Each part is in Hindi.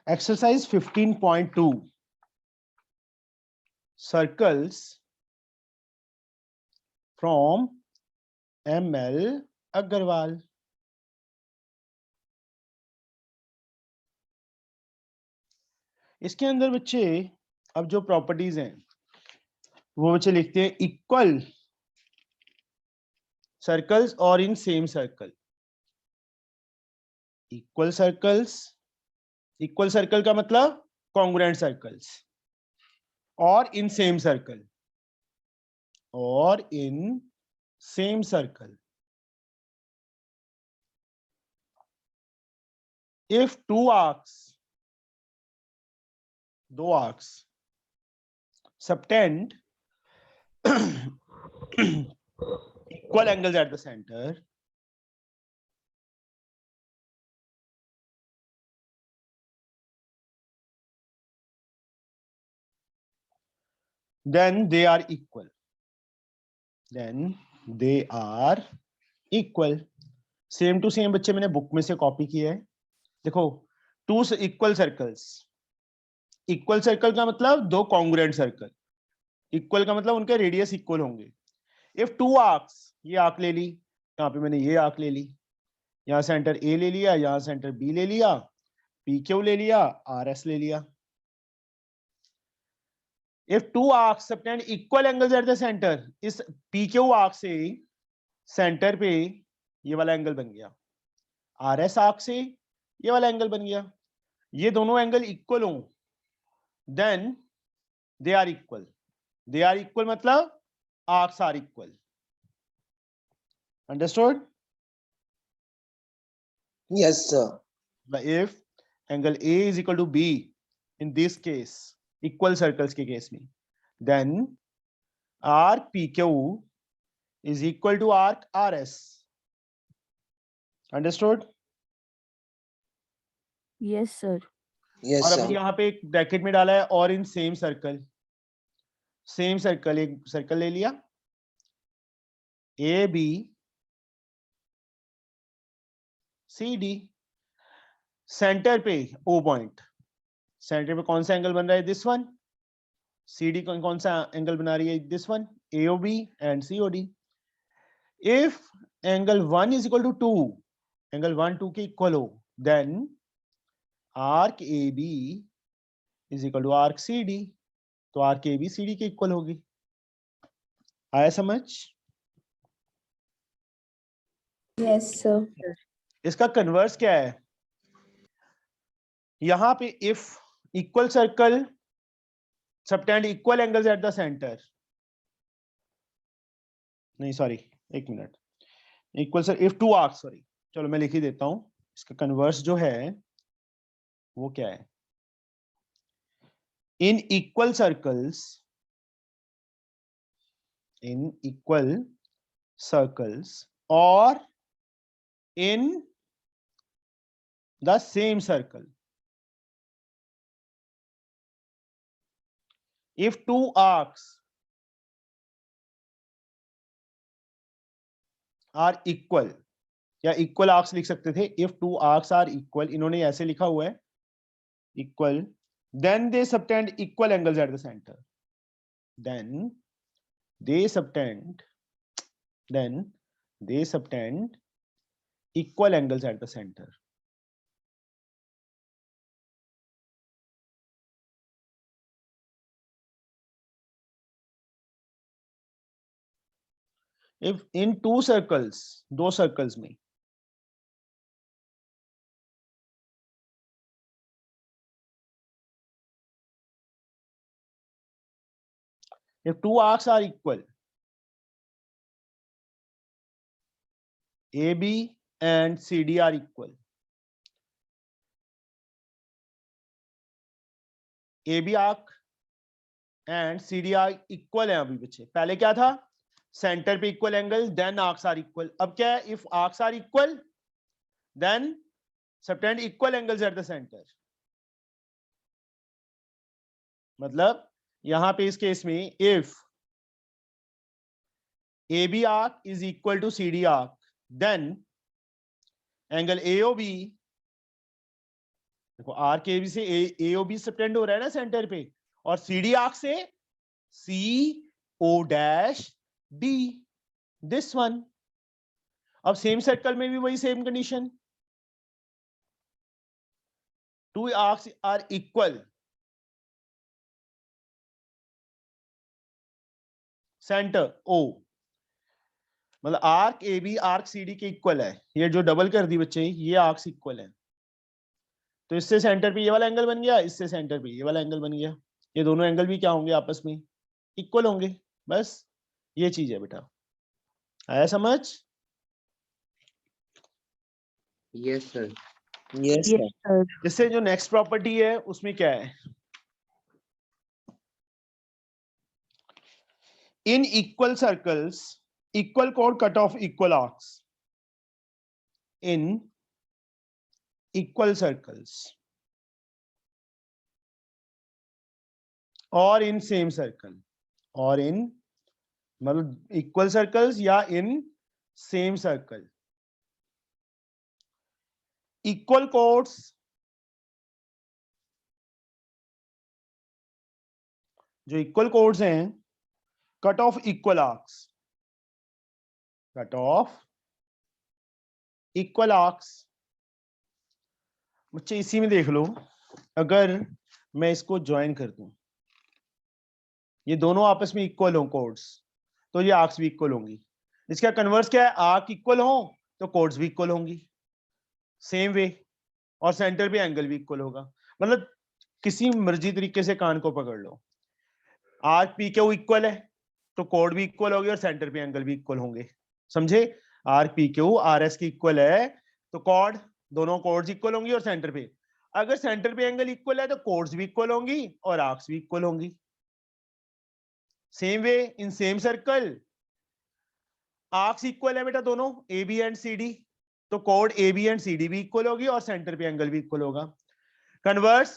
Exercise 15.2 circles from ML Agarwal. इसके अंदर बच्चे अब जो प्रॉपर्टीज हैं वो बच्चे लिखते हैं इक्वल सर्कल्स और in same circle. Equal circles, equal circle का मतलब कॉन्ग्रुएंट सर्कल्स, और इन सेम सर्कल, और in same circle. If two arcs, दो arcs subtend equal angles at the center, then they are equal. Then they are equal. Same to same बच्चे मैंने बुक में से कॉपी किया है. देखो, two equal circles. Equal circle का मतलब दो कॉन्ग्रुएंट सर्कल. इक्वल का मतलब उनके रेडियस इक्वल होंगे. इफ टू आर्क्स, ये आर्क ले ली, यहाँ पे मैंने ये आर्क ले ली, यहाँ सेंटर ए ले लिया, यहाँ सेंटर बी ले लिया, पी क्यू ले लिया, आर एस ले लिया. If two arcs subtend equal angles at the centre, इस पी क्यू आर्क से सेंटर पे ये वाला एंगल बन गया, आर एस आर्क से ये वाला एंगल बन गया, ये दोनों एंगल इक्वल हो, then they are equal. They are equal मतलब arcs are equal. Understood? Yes, sir. If angle A is equal to B in this case, equal circles के केस में, then arc PQ is equal to arc RS. Understood? Yes, sir. Yes, और sir. अभी यहाँ पे एक ब्रैकेट में डाला है और in same circle. Same circle, एक सर्कल ले लिया, A B C D. Centre पे ओ पॉइंट, सेंटर पे कौन सा एंगल बन रहा है? This one. सी डी कौन सा एंगल बना रही है? This one, AOB and COD. If angle 1 is equal to 2, angle 1 2 के इक्वल हो, then arc AB is equal to arc CD. तो आर्क AB CD के इक्वल होगी. आया समझ? Yes, sir. इसका कन्वर्स क्या है? यहां पे if equal circle subtend equal angles at the centre, नहीं सॉरी एक minute, equal sir if two arcs, sorry चलो मैं लिख ही देता हूं. इसका कन्वर्स जो है वो क्या है? In equal circles, in equal circles और in the same circle, if two arcs are equal, या equal arcs लिख सकते थे, if two arcs are equal, इन्होंने ऐसे लिखा हुआ है equal, then they subtend equal angles at the center. Then they subtend equal angles at the center. If in two circles, दो circles में, if two arcs are equal, AB and CD are equal, AB arc and CD arc equal है. अभी बच्चे पहले क्या था? सेंटर पे equal angle, then arcs are equal. अब क्या है? If arcs are equal, then subtend equal angles at the centre. मतलब यहां पे इस केस में if AB arc is equal to CD arc, then angle AOB देखो आर्क ए बी से ए ओ बी सबटेंड हो रहा है ना सेंटर पे, और सी डी आर्क से C O dash D, this one. अब सेम सर्कल में भी वही same condition, two arcs are equal, centre O, मतलब arc A B arc C D के इक्वल है। ये जो डबल कर दी बच्चे, ये आर्क्स इक्वल है, तो इससे सेंटर पे ये वाला एंगल बन गया, इससे सेंटर पे ये वाला एंगल बन गया। ये दोनों एंगल भी क्या होंगे, आपस में इक्वल होंगे। बस ये चीज है बेटा, आया समझ? Yes sir. Yes Yes, sir. इससे जो नेक्स्ट प्रॉपर्टी है उसमें क्या है, in equal circles equal code cut off equal arcs, in equal circles और इन सेम सर्कल, और इन मतलब इक्वल सर्कल्स या इन सेम सर्कल, इक्वल कोड्स जो इक्वल कोड्स हैं, cut off equal arcs, cut off equal arcs. बच्चे इसी में देख लो, अगर मैं इसको ज्वाइन कर दूं, ये दोनों आपस में इक्वल हो कोड्स, तो ये आर्क्स भी इक्वल होंगी। इसका कन्वर्स क्या है, आर्क इक्वल हो तो कोड्स भी इक्वल होंगी सेम वे, और सेंटर पे एंगल भी इक्वल होगा। मतलब किसी मर्जी तरीके से कान को पकड़ लो, आर्क पी क्यू इक्वल है तो कोड भी इक्वल होगी और सेंटर पे एंगल भी इक्वल होंगे, समझे? Arc P Q R S की इक्वल है तो कोड, दोनों कोड्स इक्वल होंगी, और सेंटर पे, अगर सेंटर पे एंगल इक्वल है तो कोड्स भी इक्वल होंगी और आर्क्स भी इक्वल होंगी। Same way in same circle, arcs equal है बेटा दोनों A B and C D, तो कोड A B and C D भी इक्वल होगी और सेंटर पे एंगल भी इक्वल होगा। कन्वर्स,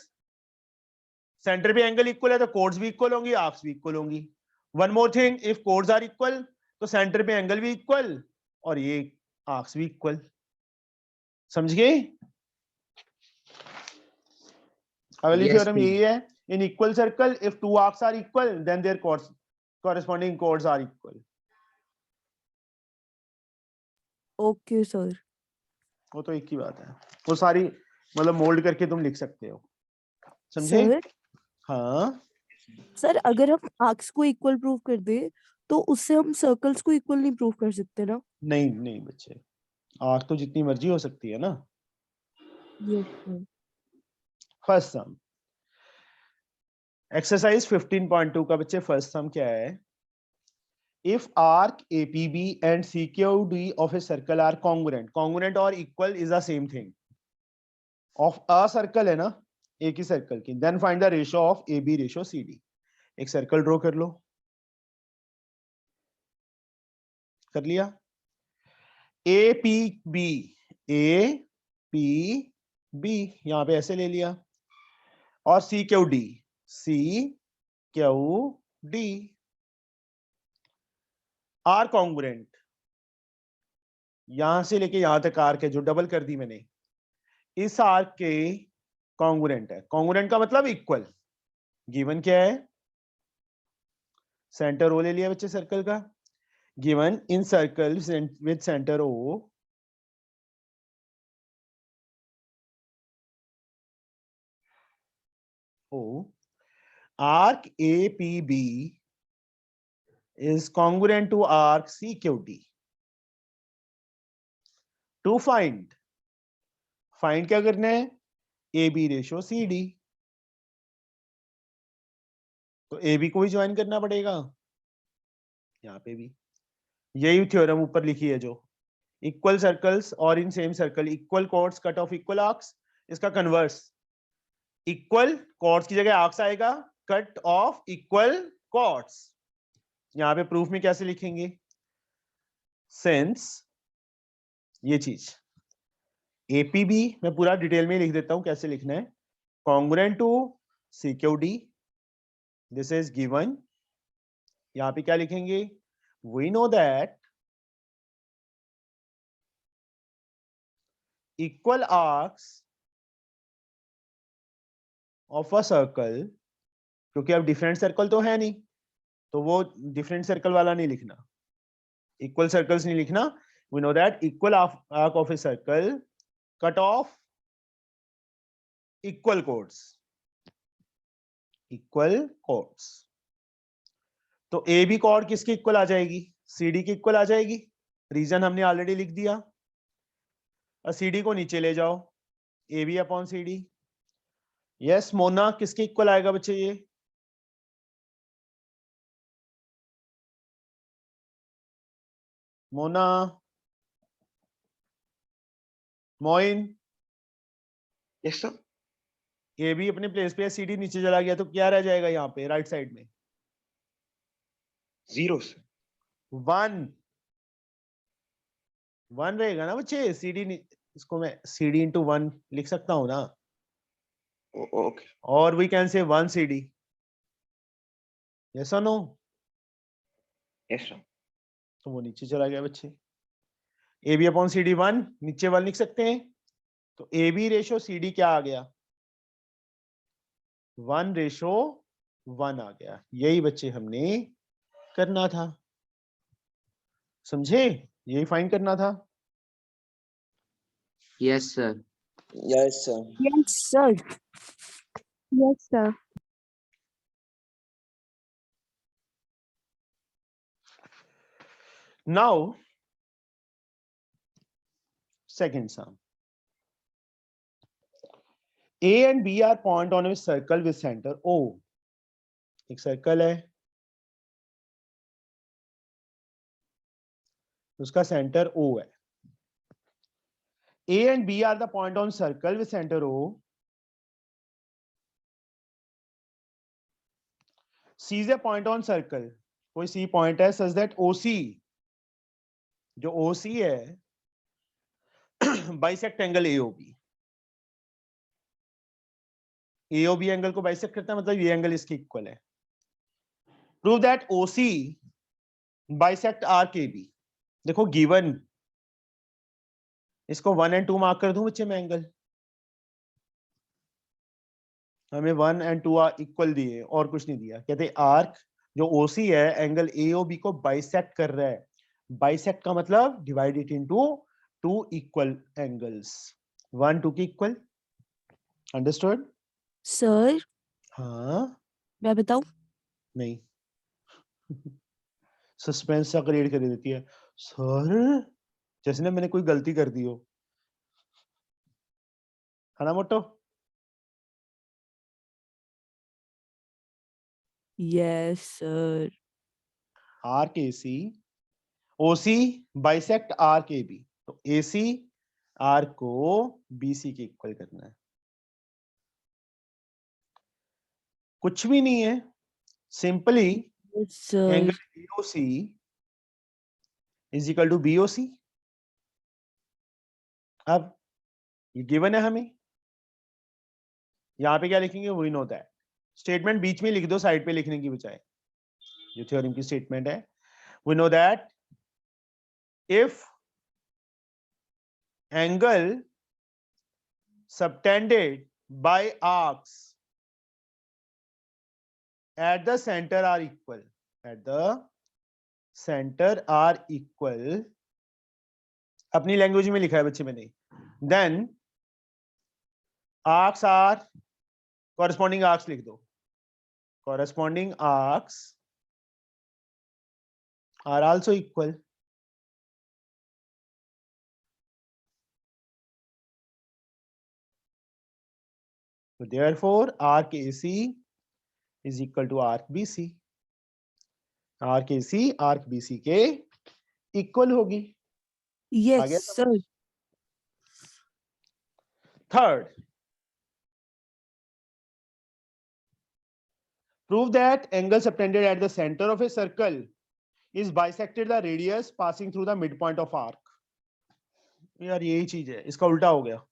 सेंटर पे एंगल इक्वल है तो कोड्स भी इक्वल होंगी, आर्क्स भी इक्वल होंगी। One more thing, if chords are equal तो सेंटर पे एंगल भी इक्वल और ये आर्क्स भी इक्वल, समझ गए? अगली Yes, थ्योरम यही है, in equal circle if two arcs are equal then there corresponding chords are equal. Okay, sir. वो तो एक ही बात है, वो सारी मतलब मोल्ड करके तुम लिख सकते हो, समझे? सर, हाँ सर अगर हम आर्क्स को इक्वल प्रूव कर दे तो उससे हम सर्कल्स को इक्वल नहीं प्रूव कर सकते ना? नहीं नहीं बच्चे, आर्क तो जितनी मर्जी हो सकती है ना। Yes sir. फर्स्ट सम, एक्सरसाइज 15.2 का बच्चे फर्स्ट सम क्या है, if arc APB and CQD of a circle are congruent, congruent और equal is the same thing, of a circle है ना, एक ही सर्कल की, then find the ratio of AB ratio CD। एक सर्कल ड्रॉ कर लो, कर लिया, APB APB यहां पे ऐसे ले लिया, और CQD CQD आर कॉन्ग्रुएंट, यहां से लेके यहां तक आर्क है जो डबल कर दी मैंने, इस आर्क के कॉन्ग्रुएंट है। कॉन्ग्रुएंट का मतलब इक्वल, गिवन क्या है, सेंटर ओ ले लिया बच्चे सर्कल का, given in circle with centre O arc APB is congruent to arc CQD। To find क्या करना है, AB रेशो CD, तो AB को भी ज्वाइन करना पड़ेगा, यहाँ पे भी यही थ्योरम ऊपर लिखी है जो, इक्वल सर्कल्स और in same circle equal chords cut off equal arcs, इसका कन्वर्स, इक्वल कॉर्ड्स की जगह आर्क्स आएगा, कट ऑफ इक्वल कॉर्ड्स। यहां पे प्रूफ में कैसे लिखेंगे, सिंस ये चीज APB मैं पूरा डिटेल में लिख देता हूं कैसे लिखना है, congruent to CQD, this is given. यहां पे क्या लिखेंगे, we know that equal arcs of a circle, क्योंकि अब डिफरेंट सर्कल तो है नहीं, तो वो डिफरेंट सर्कल वाला नहीं लिखना, इक्वल सर्कल्स नहीं लिखना. We know that equal arc of a circle cut off equal chords, equal chords. तो ए बी कॉर्ड किसकी इक्वल आ जाएगी? सी डी की इक्वल आ जाएगी. रीजन हमने ऑलरेडी लिख दिया. सी डी को नीचे ले जाओ, A B upon C D. Yes Mona, किसके इक्वल आएगा बच्चे ये? Mona, Moin, yes sir. A B अपने प्लेस पे है, सी डी नीचे चला गया, तो क्या रह जाएगा यहाँ पे राइट साइड में? 0 सर. 1 1 रहेगा ना बच्चे. सी डी, इसको मैं सी डी इंटू 1 लिख सकता हूँ ना, ओके. और we can say 1 C D. Yes और नो? Yes sir. तो वो नीचे चला गया बच्चे. A B upon C D 1, नीचे 1 लिख सकते हैं. तो A B ratio C D क्या आ गया? 1:1 आ गया. यही बच्चे हमने करना था, समझे? यही फाइंड करना था. Yes sir. Yes, sir. Yes, sir. Yes, sir. Now, second sum. A and B are point on a circle with center O. एक सर्कल है, उसका सेंटर O है. A and B are the point on circle with center O. C is a point on circle. कोई C point है such that OC, जो OC है, bisect angle AOB. AOB angle को बाइसेक्ट करता है, मतलब ये एंगल इसके इक्वल है. Prove that OC bisect RKB. देखो गिवन, इसको 1 और 2 मार्क कर दूं बच्चे मैं एंगल. हमें 1 और 2 इक्वल दिए और कुछ नहीं दिया. कहते आर्क जो OC है एंगल AOB को बाइसेक्ट कर रहा है. बाइसेक्ट का मतलब divide it into 2 equal angles, 1 2 की इक्वल. अंडरस्टूड? Sir, हाँ मैं बताऊं? नहीं, सस्पेंस सा क्रिएट कर देती है सर, जैसे ना मैंने कोई गलती कर दी हो, है ना मोटो? Yes, sir. Arc AC OC bisect arc AB. तो AC आर्क को BC के इक्वल करना है. कुछ भी नहीं है, simply Yes, sir. Angle AOC is equal to BOC. अब ये गिवन है हमें, यहां पे क्या लिखेंगे? We know that. स्टेटमेंट बीच में लिख दो साइड पे लिखने की बजाय, जो थ्योरम की स्टेटमेंट है. We know that if angle subtended by arcs at the center are equal, at the center are equal, अपनी लैंग्वेज में लिखा है बच्चे मैंने, then arcs are, corresponding arcs लिख दो, corresponding arcs are also equal. So therefore arc AC is equal to arc BC. arc AC arc BC के इक्वल होगी. Yes, आगे sir. Third, prove that angle subtended at the center of a circle is bisected the radius passing through the midpoint of arc. यार यही चीज है, इसका उल्टा हो गया,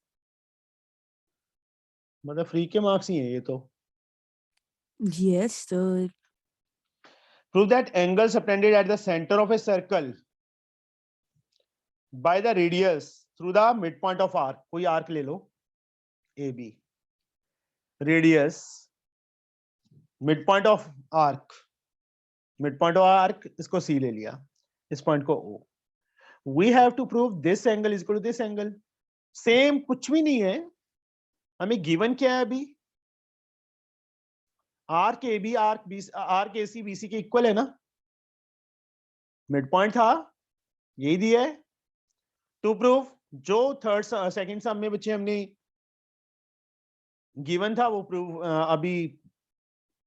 मतलब फ्री के मार्क्स ही है ये तो. Yes, sir. Prove that angle subtended at the center of a circle by the radius through the midpoint of arc. कोई arc ले लो AB. Radius, mid point of arc, mid point of arc इसको सी ले लिया, इस पॉइंट को O. We have to prove this angle is equal to this angle. Same कुछ भी नहीं है, हमें गिवन क्या है अभी, arc A B arc B arc A C B C के इक्वल है ना, मिड पॉइंट था, यही दिया है। टू प्रूव जो थर्ड सेकंड सम में बच्चे हमने गिवन था वो प्रूव अभी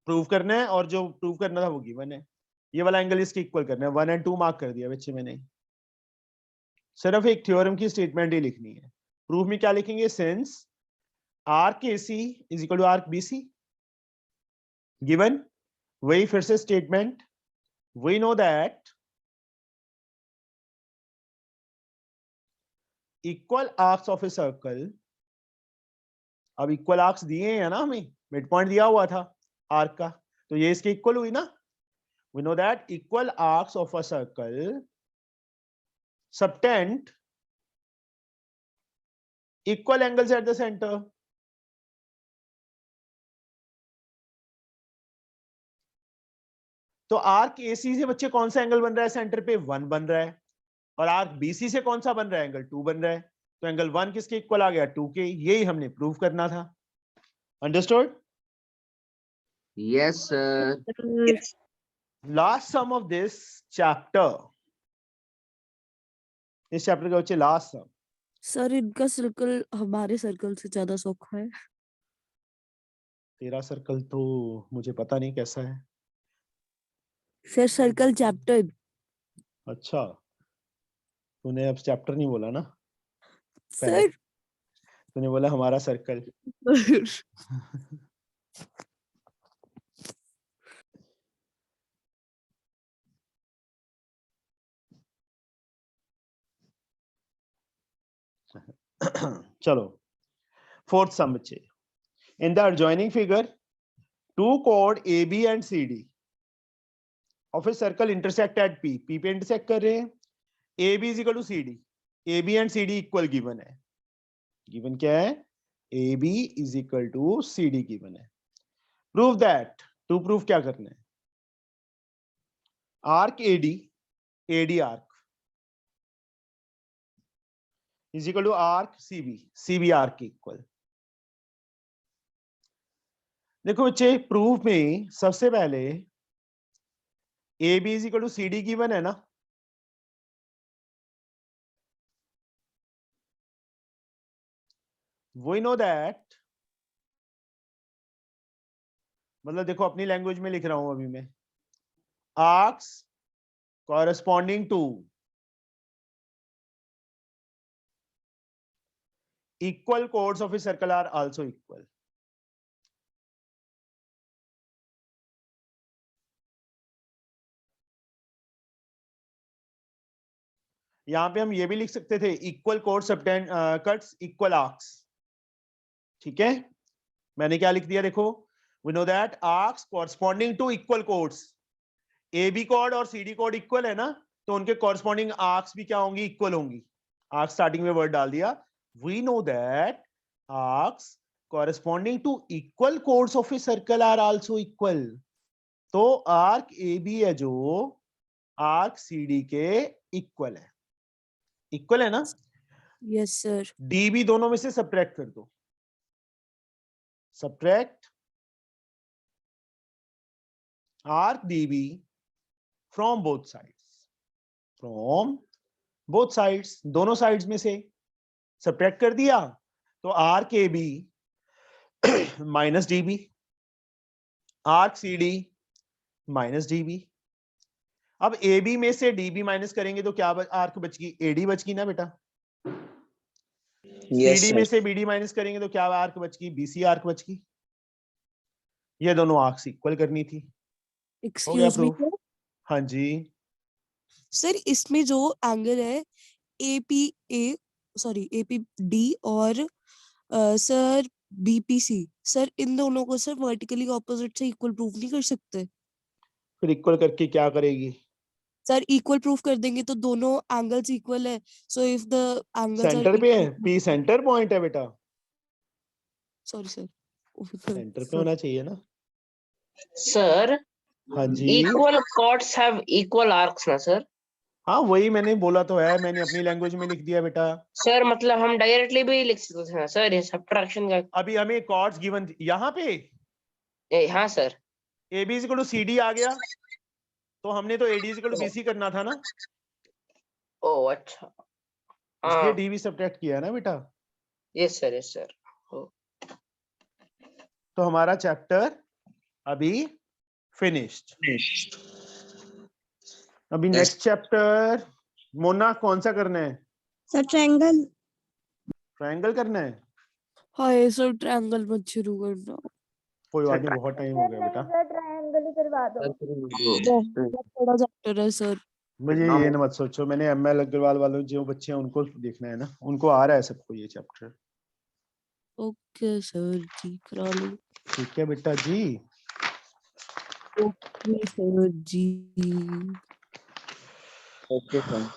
प्रूव करना है, और जो प्रूव करना था वो गिवन है। ये वाला एंगल इसके इक्वल करना है, 1 और 2 मार्क कर दिया बच्चे मैंने। सिर्फ एक थ्योरम की स्टेटमेंट ही लिखनी है। प्रूफ में क्या लिखेंगे, since arc AC is equal to arc BC, given. वही फिर से statement, we know that equal arcs of a circle, अब इक्वल आर्क्स दिए हैं ना हमें, मिड पॉइंट दिया हुआ था आर्क का, तो ये इसके इक्वल हुई ना। We know that equal arcs of a circle subtend equal angles at the centre. तो आर्क एसी से बच्चे कौन सा एंगल बन रहा है सेंटर पे, 1 बन रहा है, और आर्क बीसी से कौन सा बन रहा है, एंगल 2 बन रहा है। तो एंगल 1 किसके इक्वल आ गया, 2 के। यही हमने प्रूव करना था। Understood? Yes, sir. Last sum of this chapter, इस चैप्टर का बच्चे लास्ट सम। सर इनका सर्कल हमारे सर्कल से ज्यादा सौखा है। तेरा सर्कल तो मुझे पता नहीं कैसा है। Sir circle chapter. अच्छा, तूने अब चैप्टर नहीं बोला ना, पहले सर तूने बोला हमारा सर्कल। चलो, फोर्थ सम बच्चे। In the adjoining figure, two chord AB and CD of a circle intersect at P. P पे intersect कर रहे हैं। AB is equal to CD. AB and CD equal given है। Given क्या है? AB is equal to CD given है। Prove that. To prove क्या करना है? Arc AD, AD arc is equal to arc CB, CB arc के equal। देखो बच्चे, प्रूफ में सबसे पहले AB is equal to CD given है ना, we know that, मतलब देखो अपनी लैंग्वेज में लिख रहा हूं अभी मैं, arcs corresponding to equal chords of a circle are also equal। यहां पे हम ये भी लिख सकते थे, इक्वल कोड सबटेंड कट्स इक्वल आर्क्स। ठीक है, मैंने क्या लिख दिया देखो, we know that arcs corresponding to equal chords, A B कोड और सी डी कोड इक्वल है ना, तो उनके कॉरस्पॉन्डिंग आर्क्स भी क्या होंगी, इक्वल होंगी। आर्क्स स्टार्टिंग में वर्ड डाल दिया। We know that arcs corresponding to equal chords of a circle are also equal. तो आर्क ए बी है जो आर्क सी डी के इक्वल है, इक्वल है ना। Yes sir. डी भी दोनों में से सब्ट्रैक्ट कर दो, subtract arc DB from both sides, from both sides, दोनों साइड्स में से सब्ट्रैक्ट कर दिया, तो arc A B minus DB, arc C D minus DB. अब ए बी में से डीबी माइनस करेंगे तो क्या आर्क बच गई, एडी बच गई ना बेटा। Yes, सीडी में sir. से बीडी माइनस करेंगे तो क्या आर्क बच गई, बीसी आर्क बच गई। ये दोनों आर्क्स इक्वल करनी थी। हो गया एक्सक्यूज मी प्रूफ। हाँ जी, सर, इसमें जो एंगल है एपीए, सॉरी एपीडी और सर बीपीसी, सर इन दोनों को सर वर्टिकली ऑपोजिट से इक्वल प्रूफ नहीं कर सकते? फिर इक्वल करके क्या करेगी, सर इक्वल प्रूफ कर देंगे तो दोनों एंगल्स इक्वल है, so if the angles are centre पे है, पी सेंटर पॉइंट है बेटा। सॉरी सर, सेंटर पे होना चाहिए ना। सर हाँ जी, equal chords have equal arcs ना सर? हाँ वही मैंने बोला तो है, मैंने अपनी लैंग्वेज में लिख दिया बेटा। सर मतलब हम डायरेक्टली भी लिख सकते थे ना सर, ये सब्ट्रैक्शन का। अभी हमें कॉर्ड्स गिवन यहाँ पे हाँ sir. A B equal to C D आ गया, तो हमने तो A D equal to B C करना था ना, ओ अच्छा। इसलिए हाँ डी भी सब्ट्रैक्ट किया है ना बेटा। Yes sir, yes sir. तो हमारा चैप्टर अभी फिनिश्ड। अभी नेक्स्ट चैप्टर मोना कौन सा करना है? Sir triangle. ट्रायंगल करना है? हाय सर ट्रायंगल मत शुरू करना, कोई बात नहीं, बहुत टाइम हो गया बेटा। ट्रायंगल ही करवा दो। बहुत बड़ा चैप्टर है सर। मुझे ये ना मत सोचो, मैंने एमएल अग्रवाल वालों जो बच्चे हैं उनको देखना है ना, उनको आ रहा है सबको ये चैप्टर। ओके सर जी, करा लो। ठीक है बेटा जी। Okay sir ji. Okay sir.